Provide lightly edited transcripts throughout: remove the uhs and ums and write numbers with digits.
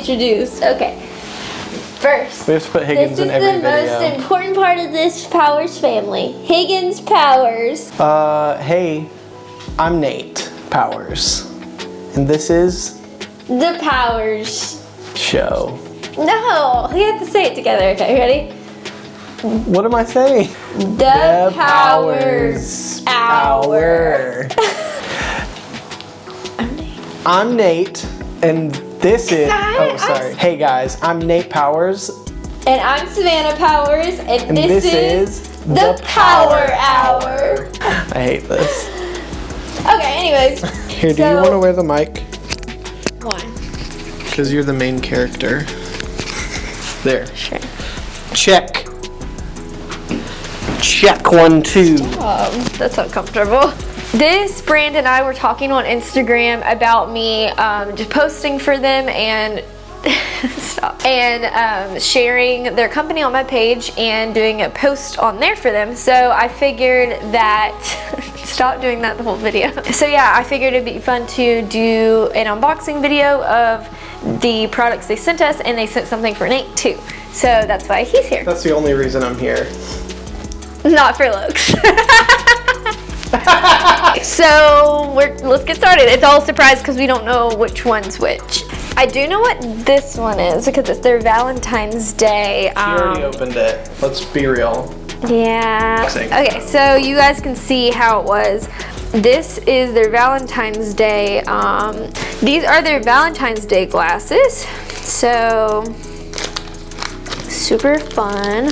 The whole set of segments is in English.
introduced. Okay. First, We have to put Higgins in every video. This is the most important part of this Powers family. Higgins Powers. Hey, I'm Nate Powers. And this is The Powers Show. No, we have to say it together. Okay, ready? What am I saying? The Powers Hour. I'm Nate, and this is... Oh, sorry. Hey guys, I'm Nate Powers. And I'm Savannah Powers, and this is the Power Hour. I hate this. Okay, anyways. Here, do you want to wear the mic? Why? Because you're the main character. There. Sure. Check. Check 1, 2. That's uncomfortable. This brand and I were talking on Instagram about me just posting for them and sharing their company on my page and doing a post on there for them. So I figured that stop doing that the whole video. So yeah, I figured it'd be fun to do an unboxing video of the products they sent us, and they sent something for Nate too. So that's why he's here. That's the only reason I'm here. Not for looks. So let's get started. It's all a surprise because we don't know which one's which. I do know what this one is because it's their Valentine's Day. You already opened it. Let's be real. Yeah. Okay, so you guys can see how it was. This is their Valentine's Day. These are their Valentine's Day glasses. So super fun.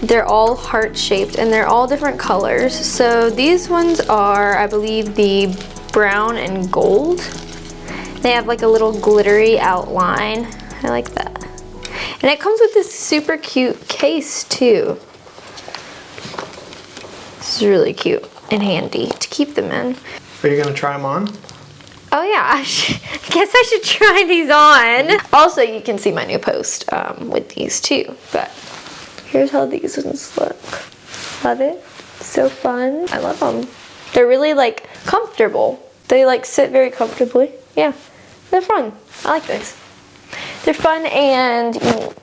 They're all heart-shaped and they're all different colors. So these ones are, I believe, the brown and gold. They have like a little glittery outline. I like that. And it comes with this super cute case too. This is really cute and handy to keep them in. Are you gonna try them on? Oh yeah, I guess I should try these on. Also, you can see my new post with these too, but here's how these ones look. Love it. So fun. I love them. They're really like comfortable. They like sit very comfortably. Yeah, they're fun. I like these. They're fun and unique.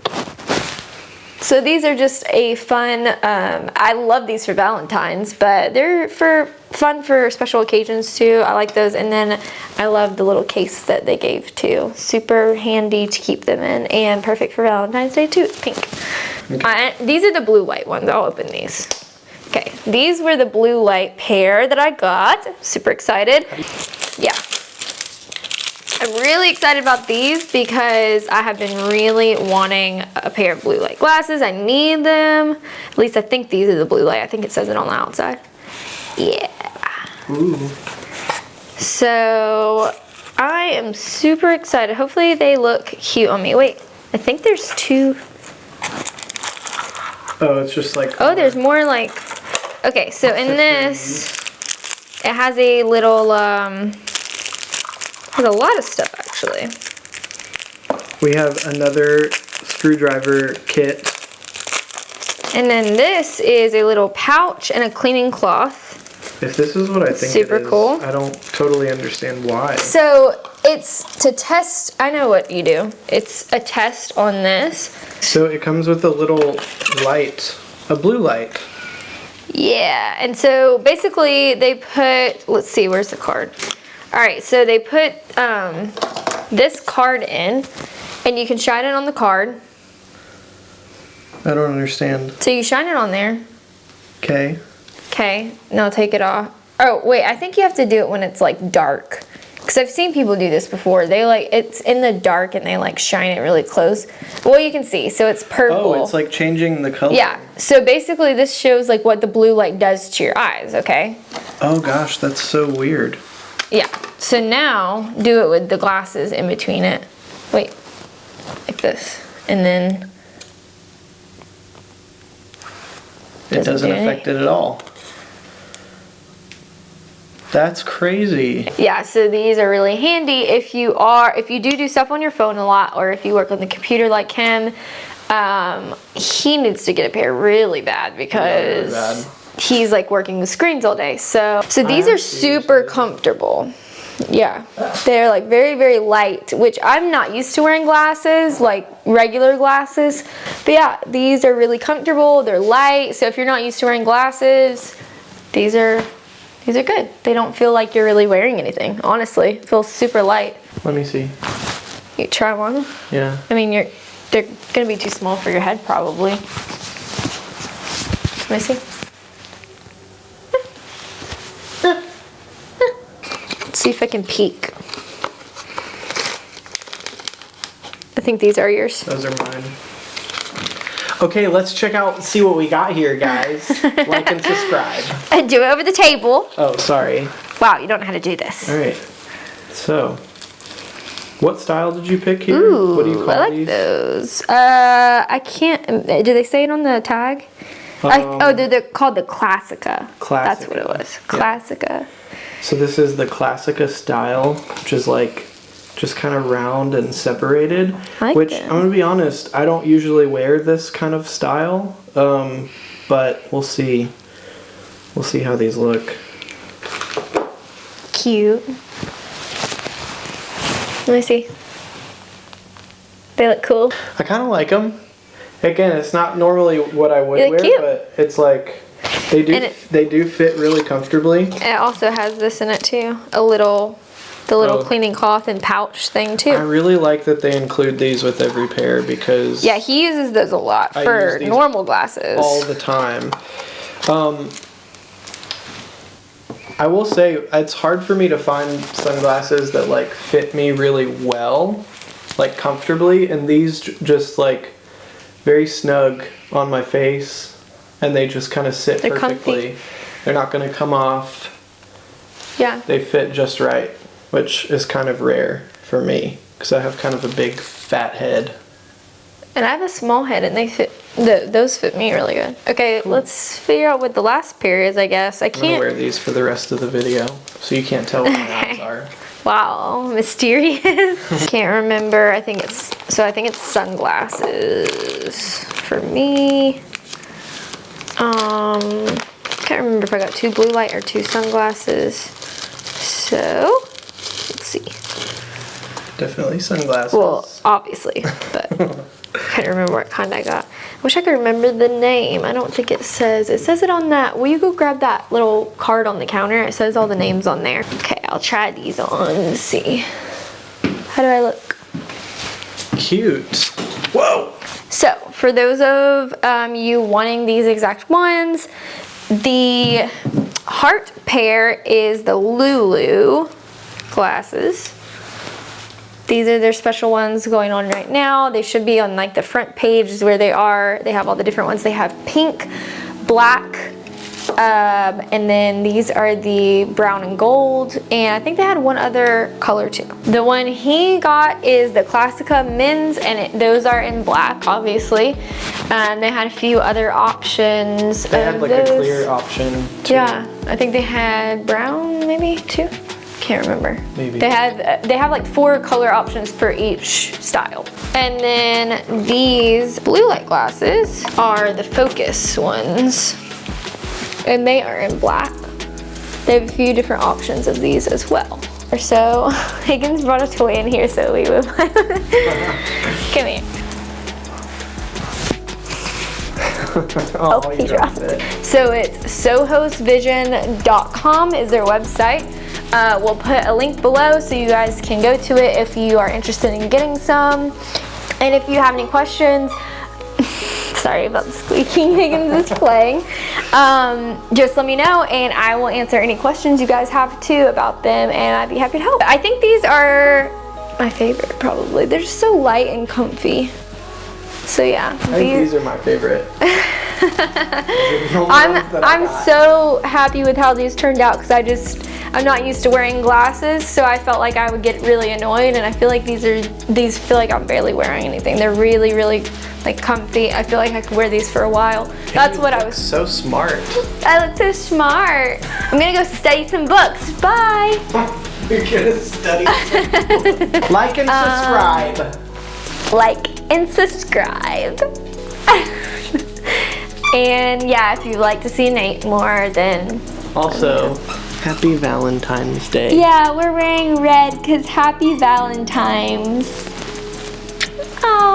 So these are just a fun, I love these for Valentine's, but they're fun for special occasions too. I like those. And then I love the little case that they gave too. Super handy to keep them in and perfect for Valentine's Day too. Pink. Okay. These are the blue light ones. I'll open these. Okay, these were the blue light pair that I got. Super excited. Yeah. I'm really excited about these because I have been really wanting a pair of blue light glasses. I need them. At least I think these are the blue light. I think it says it on the outside. Yeah. Ooh. So I am super excited. Hopefully they look cute on me. Wait, I think there's two. Oh, it's just like... Oh, there's more like... Okay, so in this, it has a little... Has a lot of stuff actually. We have another screwdriver kit. And then this is a little pouch and a cleaning cloth. If this is what I think super it is, cool. I don't totally understand why. So it's to test, I know what you do. It's a test on this. So it comes with a little light, a blue light. Yeah, and so basically they put, let's see, where's the card? All right, so they put this card in, and you can shine it on the card. I don't understand. So you shine it on there. Okay. Okay, now take it off. Oh, wait, I think you have to do it when it's like dark. Because I've seen people do this before. They like, it's in the dark and they like shine it really close. Well, you can see, so it's purple. Oh, it's like changing the color. Yeah, so basically this shows like what the blue light does to your eyes, okay? Oh gosh, that's so weird. Yeah, so now do it with the glasses in between it. Wait, like this. And then... It doesn't affect it at all. That's crazy. Yeah, so these are really handy if you do stuff on your phone a lot, or if you work on the computer like him. He needs to get a pair really bad because... Really bad. He's like working with screens all day. So these are super comfortable. Yeah, they're like very, very light, which I'm not used to wearing glasses, like regular glasses. But yeah, these are really comfortable. They're light. So if you're not used to wearing glasses, these are good. They don't feel like you're really wearing anything. Honestly, it feels super light. Let me see. You try one? Yeah. I mean, they're gonna be too small for your head probably. Let me see. Let's see if I can peek. I think these are yours. Those are mine. Okay, let's check out, see what we got here, guys. Like and subscribe. And do it over the table. Oh, sorry. Wow, you don't know how to do this. All right. So, what style did you pick here? Ooh, What do you call I like these? those. I can't. Do they say it on the tag? They're called the Classica. That's what it was. Classica. Yeah. So this is the Classica style, which is like just kind of round and separated. I like which them. I'm gonna be honest, I don't usually wear this kind of style, but we'll see. We'll see how these look. Cute. Let me see. They look cool. I kind of like them. Again, it's not normally what I would They look wear, cute. but it's like they do fit really comfortably. It also has this in it too. The little cleaning cloth and pouch thing too. I really like that they include these with every pair because Yeah, he uses those a lot I for use these normal glasses. all the time. I will say it's hard for me to find sunglasses that like fit me really well, like comfortably, and these just like very snug on my face, and they just kind of sit They're perfectly. comfy. They're not going to come off. Yeah. They fit just right, which is kind of rare for me because I have kind of a big fat head. And I have a small head, and they fit. Those fit me really good. Okay, let's figure out what the last pair is. I guess I I'm gonna can't. wear these for the rest of the video, so you can't tell what my eyes are. Wow, mysterious. Can't remember. I think it's sunglasses for me. Can't remember if I got 2 blue light or 2 sunglasses. So let's see. Definitely sunglasses. Well, obviously, but I can't remember what kind I got. I wish I could remember the name. I don't think it says. It says it on that. Will you go grab that little card on the counter? It says all the names on there. Okay, I'll try these on. Let's see. How do I look? Cute. Whoa. So, for those of you wanting these exact ones, the heart pair is the Lulu glasses. These are their special ones going on right now. They should be on like the front page is where they are. They have all the different ones. They have pink, black, and then these are the brown and gold. And I think they had one other color too. The one he got is the Classica men's, and those are in black, obviously. They had a few other options. They had like a clear option too. Yeah, I think they had brown, maybe 2. Can't remember. Maybe. They have like 4 color options for each style. And then these blue light glasses are the Focus ones. And they are in black. They have a few different options of these as well. So Higgins brought a toy in here so we would come here. Oh, He dropped it. So it's SOJOSvision.com is their website. We'll put a link below so you guys can go to it if you are interested in getting some. And if you have any questions, sorry about the squeaking, Higgins is playing. Just let me know and I will answer any questions you guys have too about them, and I'd be happy to help. I think these are my favorite probably. They're just so light and comfy. So yeah. I think these are my favorite. I'm so happy with how these turned out because I'm not used to wearing glasses, so I felt like I would get really annoyed, and I feel like these feel like I'm barely wearing anything. They're really, really like comfy. I feel like I could wear these for a while. That's what I was. So smart. I look so smart. I'm gonna go study some books. Bye. You're gonna study. Like and subscribe. Like and subscribe. And yeah, if you'd like to see Nate more, then Also, Happy Valentine's Day. Yeah, we're wearing red because happy Valentine's. Aww.